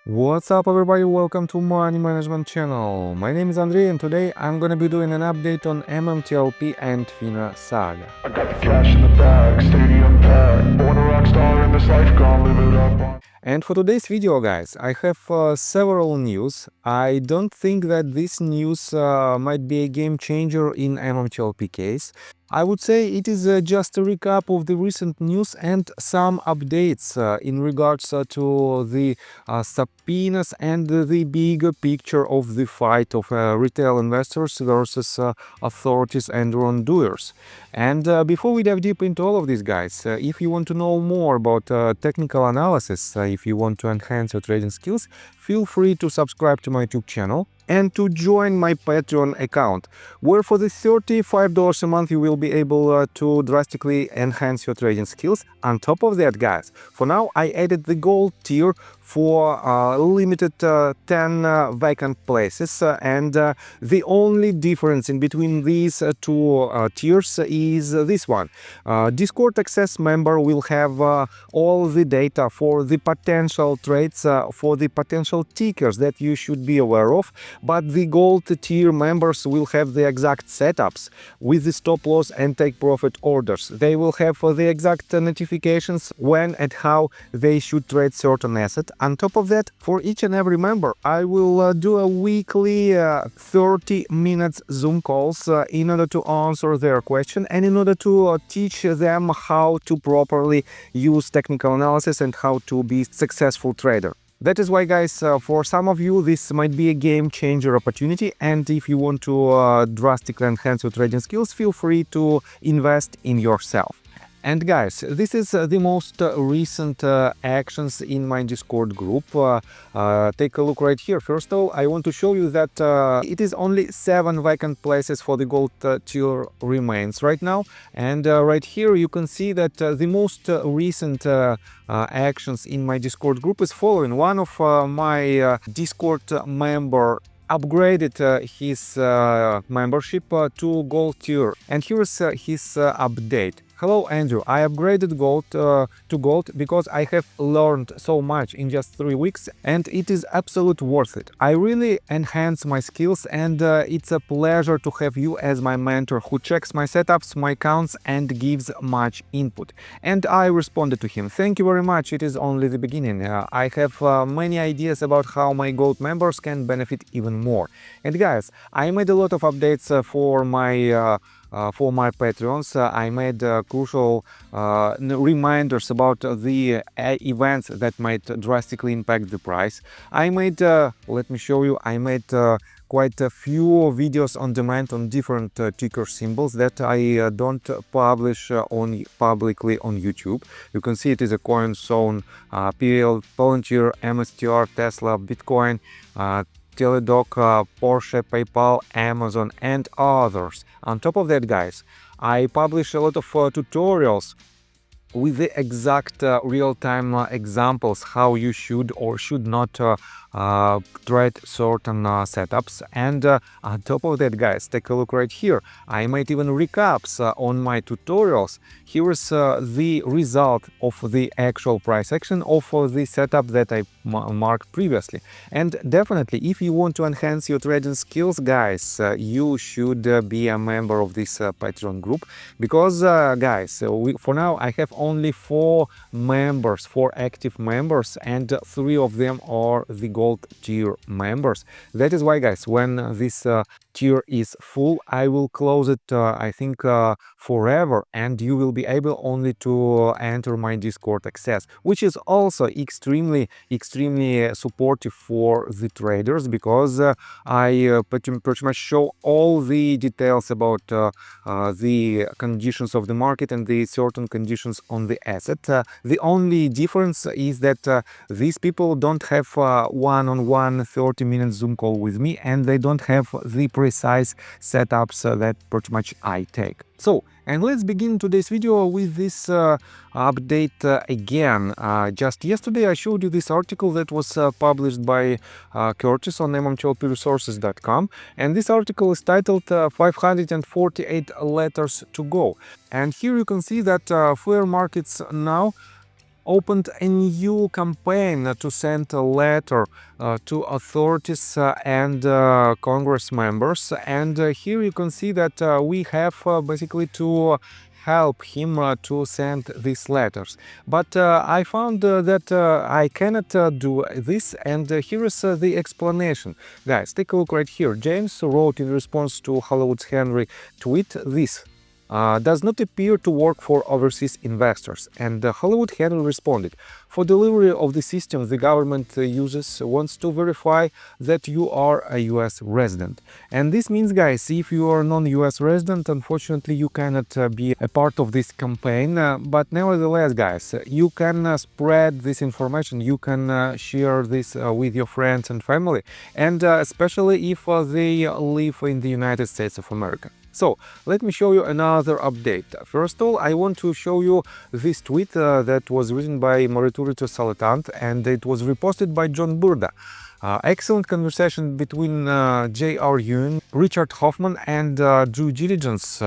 What's up everybody, welcome to Money Management channel. My name is Andrei and today I'm gonna be doing an update on MMTLP and Fina Saga. I got the cash in the bag, stadium packed. Born a rock star in this life, gonna live it up. And for today's video, guys, I have several news. I don't think that this news might be a game changer in MMTLP case. I would say it is just a recap of the recent news and some updates in regards to the subpoenas and the bigger picture of the fight of retail investors versus authorities and wrongdoers. And before we dive deep into all of these, guys, if you want to know more about technical analysis, if you want to enhance your trading skills, feel free to subscribe to my YouTube channel and to join my Patreon account, where for the $35 a month you will be able to drastically enhance your trading skills. On top of that, guys, for now I added the gold tier for limited 10 vacant places, and the only difference in between these two tiers is this one. Discord access member will have all the data for the potential trades, for the potential tickers that you should be aware of, but the gold tier members will have the exact setups with the stop loss and take profit orders. They will have the exact notifications when and how they should trade certain asset. On top of that, for each and every member, I will do a weekly 30 minutes Zoom calls in order to answer their question and in order to teach them how to properly use technical analysis and how to be successful trader. That is why, guys, for some of you this might be a game changer opportunity, and if you want to drastically enhance your trading skills, feel free to invest in yourself. And guys, this is the most recent actions in my Discord group. Take a look right here. First of all, I want to show you that it is only 7 vacant places for the gold tier remains right now. And right here you can see that the most recent actions in my Discord group is following. One of my Discord member upgraded his membership to gold tier, and here is his update. Hello Andrew, I upgraded gold to gold because I have learned so much in just 3 weeks and it is absolutely worth it. I really enhance my skills and it's a pleasure to have you as my mentor who checks my setups, my counts and gives much input. And I responded to him, thank you very much, it is only the beginning. I have many ideas about how my gold members can benefit even more. And guys, I made a lot of updates for my Patreons. I made crucial reminders about the events that might drastically impact the price. I made, let me show you, I made quite a few videos on demand on different ticker symbols that I don't publish publicly on YouTube. You can see it is a coin zone, PL, Palantir, MSTR, Tesla, Bitcoin, Teledoc, Porsche, PayPal, Amazon and others. On top of that, guys, I publish a lot of tutorials with the exact real-time examples how you should or should not trade certain setups. And on top of that, guys, take a look right here. I made even recaps on my tutorials. Here is the result of the actual price action of the setup that I marked previously. And definitely, if you want to enhance your trading skills, guys, you should be a member of this Patreon group, because guys, for now I have only 4 members, 4 active members, and 3 of them are the gold tier members. That is why, guys, when this tier is full, I will close it, I think, forever, and you will be able only to enter my Discord access, which is also extremely supportive for the traders, because I pretty much show all the details about the conditions of the market and the certain conditions on the asset. The only difference is that these people don't have one-on-one 30-minute Zoom call with me, and they don't have the precise setups that pretty much I take. So, and let's begin today's video with this update again. Just yesterday I showed you this article that was published by Curtis on MMTLPresources.com, and this article is titled 548 letters to go. And here you can see that fair markets now opened a new campaign to send a letter to authorities and Congress members. And here you can see that we have basically to help him to send these letters. But I found that I cannot do this, and here is the explanation. Guys, take a look right here. James wrote in response to Hollywood's Henry tweet this. Does not appear to work for overseas investors. And Hollywood Henry responded, for delivery of the system the government uses wants to verify that you are a US resident. And this means, guys, if you are a non-US resident, unfortunately you cannot be a part of this campaign. But nevertheless, guys, you can spread this information, you can share this with your friends and family, and especially if they live in the United States of America. So, let me show you another update. First of all, I want to show you this tweet that was written by Maurizio Salatant, and it was reposted by John Burda. Excellent conversation between J.R. Ewing, Richard Hoffman, and due diligence,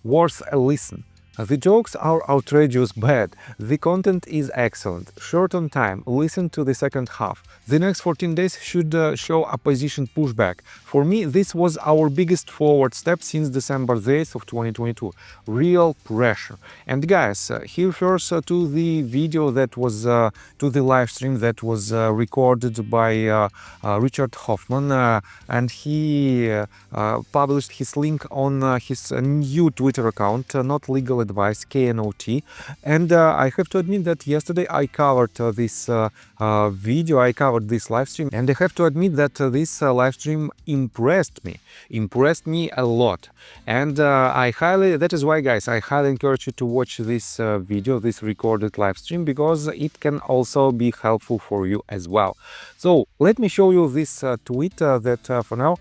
worth a listen. The jokes are outrageous bad, the content is excellent, short on time, listen to the second half. The next 14 days should show a position pushback. For me, this was our biggest forward step since December 8th of 2022. Real pressure. And guys, he refers to the video that was, to the live stream that was recorded by Richard Hoffman, and he published his link on his new Twitter account, Not Legal Advice, KNOT. And I have to admit that yesterday I covered this video, I covered this live stream, and I have to admit that this live stream impressed me a lot. And that is why, guys, I highly encourage you to watch this video, this recorded live stream, because it can also be helpful for you as well. So let me show you this tweet that for now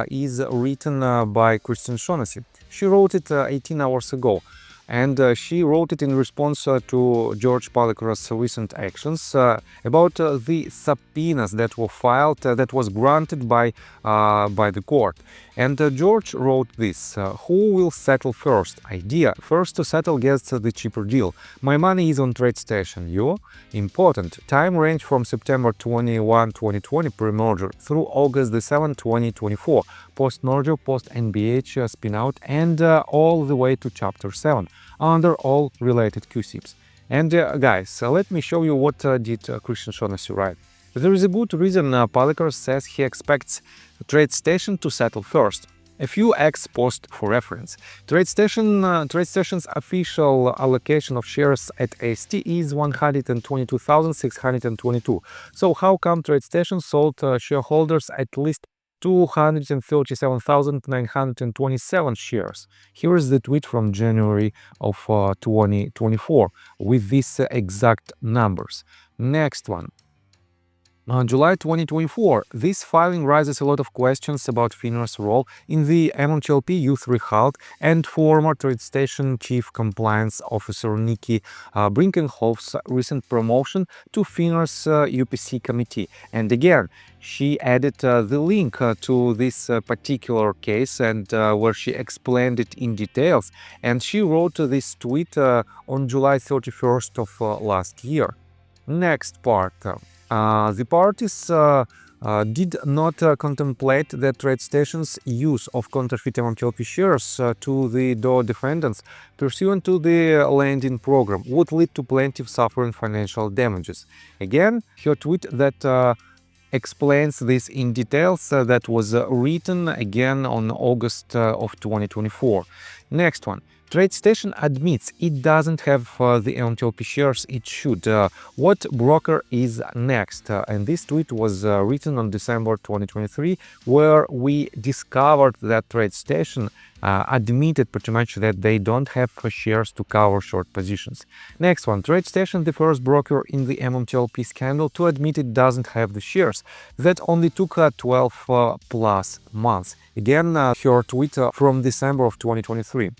is written by Kristen Shaughnessy. She wrote it 18 hours ago. And she wrote it in response to George Palliker's recent actions about the subpoenas that were filed, that was granted by the court. And George wrote this, who will settle first? Idea, first to settle gets the cheaper deal. My money is on TradeStation. You? Important. Time range from September 21, 2020 pre-merger through August 7, 2024. Post-merger, post-NBH spin-out, and all the way to Chapter 7, under all related QSIPs. And guys, let me show you what did Christian Shaughnessy write. There is a good reason Palliker says he expects TradeStation to settle first. A few X post for reference. TradeStation's official allocation of shares at AST is 122,622. So how come TradeStation sold shareholders at least 237,927 shares? Here is the tweet from January of 2024 with these exact numbers. Next one. On July 2024, this filing raises a lot of questions about FINRA's role in the MMTLP youth rehalt and former TradeStation Chief Compliance Officer Nikki Brinkenhoff's recent promotion to FINRA's UPC committee. And again, she added the link to this particular case, and where she explained it in details. And she wrote this tweet on July 31st of last year. Next part. The parties did not contemplate that TradeStation's use of counterfeit MMTLP shares to the DOE defendants pursuant to the lending program would lead to plaintiffs suffering financial damages. Again, her tweet that explains this in details that was written again on August of 2024. Next one. TradeStation admits it doesn't have the MMTLP shares it should. What broker is next? And this tweet was written on December 2023, where we discovered that TradeStation admitted pretty much that they don't have shares to cover short positions. Next one, TradeStation, the first broker in the MMTLP scandal to admit it doesn't have the shares. That only took 12 plus months. Again, her tweet from December of 2023.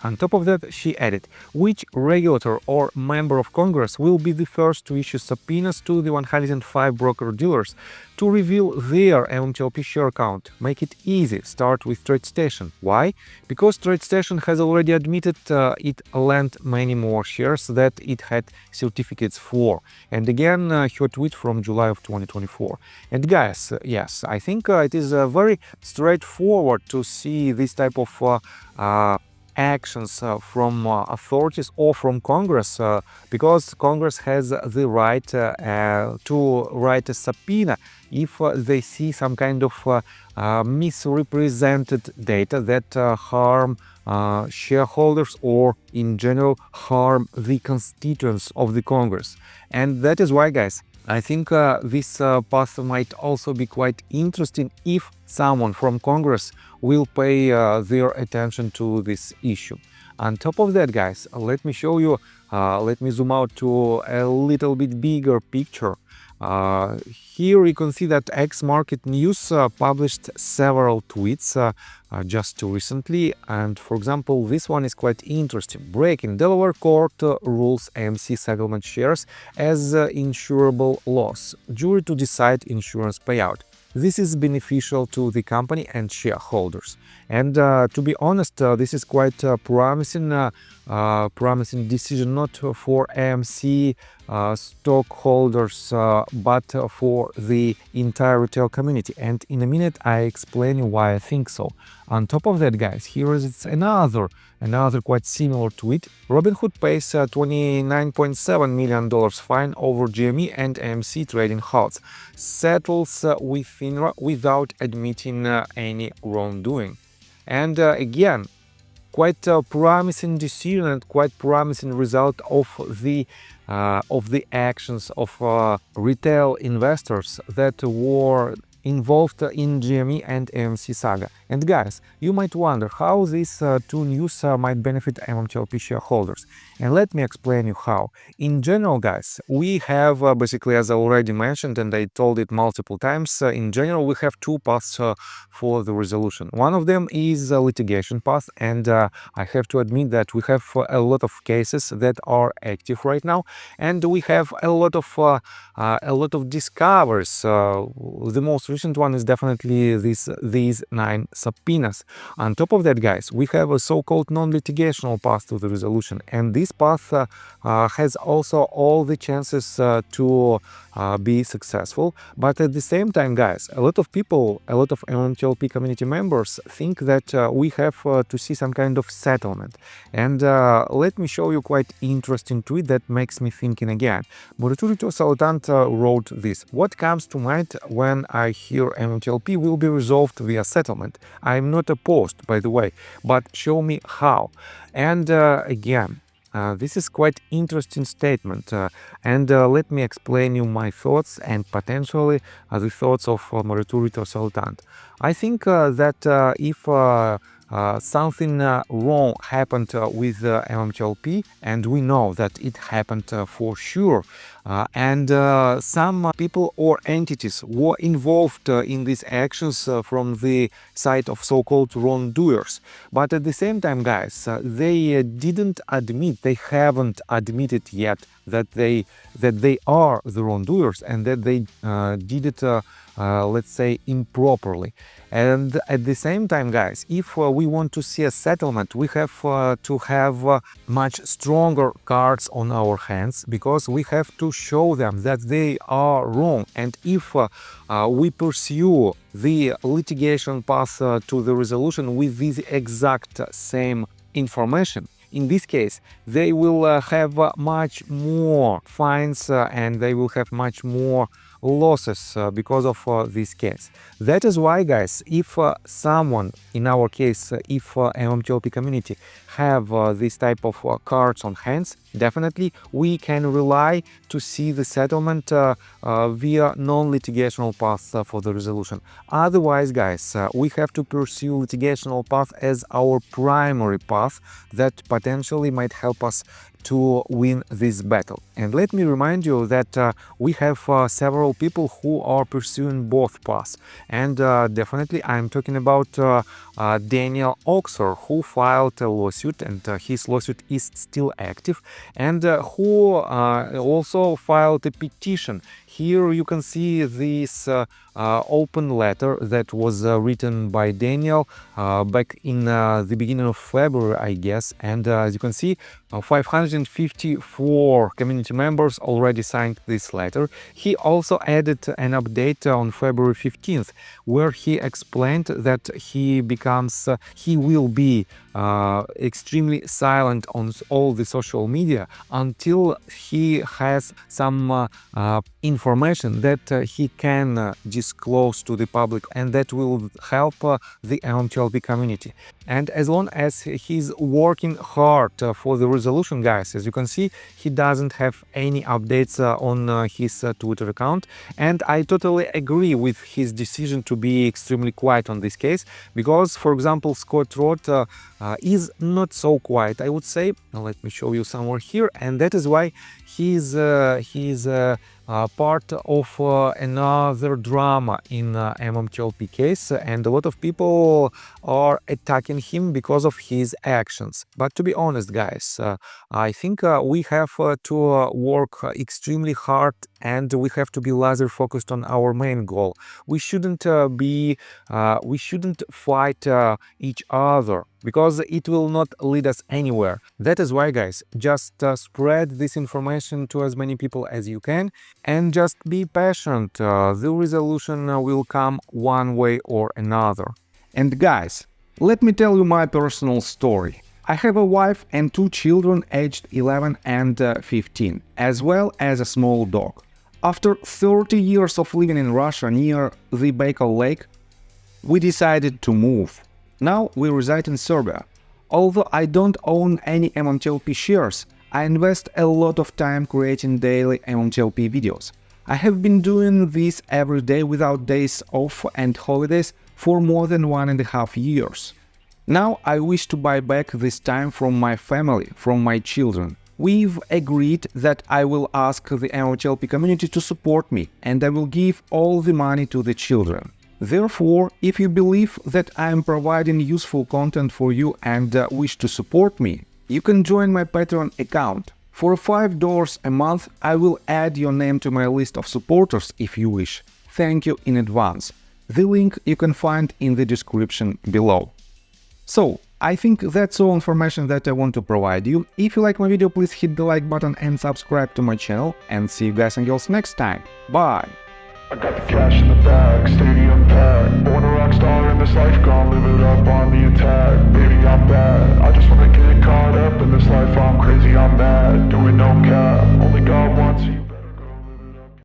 On top of that, she added, which regulator or member of Congress will be the first to issue subpoenas to the 105 broker-dealers to reveal their MMTLP share count? Make it easy. Start with TradeStation. Why? Because TradeStation has already admitted it lent many more shares that it had certificates for. And again, her tweet from July of 2024. And guys, yes, I think it is very straightforward to see this type of actions from authorities or from Congress, because Congress has the right to write a subpoena if they see some kind of misrepresented data that harm shareholders or in general harm the constituents of the Congress. And that is why, guys, I think this path might also be quite interesting if someone from Congress will pay their attention to this issue. On top of that, guys, let me show you, let me zoom out to a little bit bigger picture. Here you can see that X Market News published several tweets just recently, and for example this one is quite interesting. Breaking: Delaware court rules AMC settlement shares as insurable loss. Jury to decide insurance payout. This is beneficial to the company and shareholders. And to be honest, this is quite promising decision, not for AMC stockholders, but for the entire retail community. And in a minute, I explain you why I think so. On top of that, guys, here is another quite similar tweet. Robinhood pays $29.7 million fine over GME and AMC trading halts. Settles with FINRA without admitting any wrongdoing. And again, quite a promising decision and quite promising result of the actions of retail investors that were involved in GME and AMC saga. And guys, you might wonder how these two news might benefit MMTLP shareholders. And let me explain you how. In general, guys, we have basically, as I already mentioned and I told it multiple times, in general we have two paths for the resolution. One of them is a litigation path, and I have to admit that we have a lot of cases that are active right now, and we have a lot of discoveries. The most recent one is definitely these 9 subpoenas. On top of that, guys, we have a so-called non-litigational path to the resolution, and this path has also all the chances to be successful. But at the same time, guys, a lot of people, a lot of MMTLP community members think that we have to see some kind of settlement. And let me show you quite interesting tweet that makes me thinking again. Muraturito Saltant wrote this: what comes to mind when I hear MMTLP will be resolved via settlement? I'm not opposed, by the way, but show me how. And again, this is quite interesting statement, and let me explain you my thoughts and potentially the thoughts of Muraturito Saltant. I think that if something wrong happened with MMTLP, and we know that it happened for sure, and some people or entities were involved in these actions from the side of so-called wrongdoers. But at the same time, guys, they didn't admit, they haven't admitted yet that they are the wrongdoers and that they did it, let's say, improperly. And at the same time, guys, if we want to see a settlement, we have to have much stronger cards on our hands, because we have to show them that they are wrong. And if we pursue the litigation path to the resolution with this exact same information, in this case, they will have much more fines and they will have much more losses because of this case. That is why, guys, if someone, in our case, if MMTLP community have this type of cards on hands, definitely we can rely to see the settlement via non-litigational path for the resolution. Otherwise, guys, we have to pursue litigational path as our primary path that potentially might help us to win this battle. And let me remind you that we have several people who are pursuing both paths. And definitely I'm talking about Daniel Oxer, who filed a lawsuit, and his lawsuit is still active, and who also filed a petition. Here you can see this open letter that was written by Daniel back in the beginning of February, I guess. And as you can see, 554 community members already signed this letter. He also added an update on February 15th, where he explained that he will be extremely silent on all the social media until he has some information that he can disclose to the public, and that will help the MMTLP community. And as long as he's working hard for the resolution, guys, as you can see, he doesn't have any updates on his Twitter account. And I totally agree with his decision to be extremely quiet on this case, because, for example, Scott Roth is not so quiet, I would say. Let me show you somewhere here, and that is why he's part of another drama in MMTLP case, and a lot of people are attacking him because of his actions. But to be honest, guys, I think we have to work extremely hard, and we have to be laser focused on our main goal. We shouldn't fight each other, because it will not lead us anywhere. That is why, guys, just spread this information to as many people as you can, and just be patient. The resolution will come one way or another. And guys, let me tell you my personal story. I have a wife and 2 children aged 11 and 15, as well as a small dog. After 30 years of living in Russia near the Baikal Lake, we decided to move. Now we reside in Serbia. Although I don't own any MMTLP shares, I invest a lot of time creating daily MMTLP videos. I have been doing this every day without days off and holidays for more than 1.5 years. Now I wish to buy back this time from my family, from my children. We've agreed that I will ask the MMTLP community to support me, and I will give all the money to the children. Therefore, if you believe that I am providing useful content for you and wish to support me, you can join my Patreon account. For $5 a month, I will add your name to my list of supporters if you wish. Thank you in advance. The link you can find in the description below. So, I think that's all information that I want to provide you. If you like my video, please hit the like button and subscribe to my channel, and see you guys and girls next time. Bye! I got the cash in the bag, stadium packed.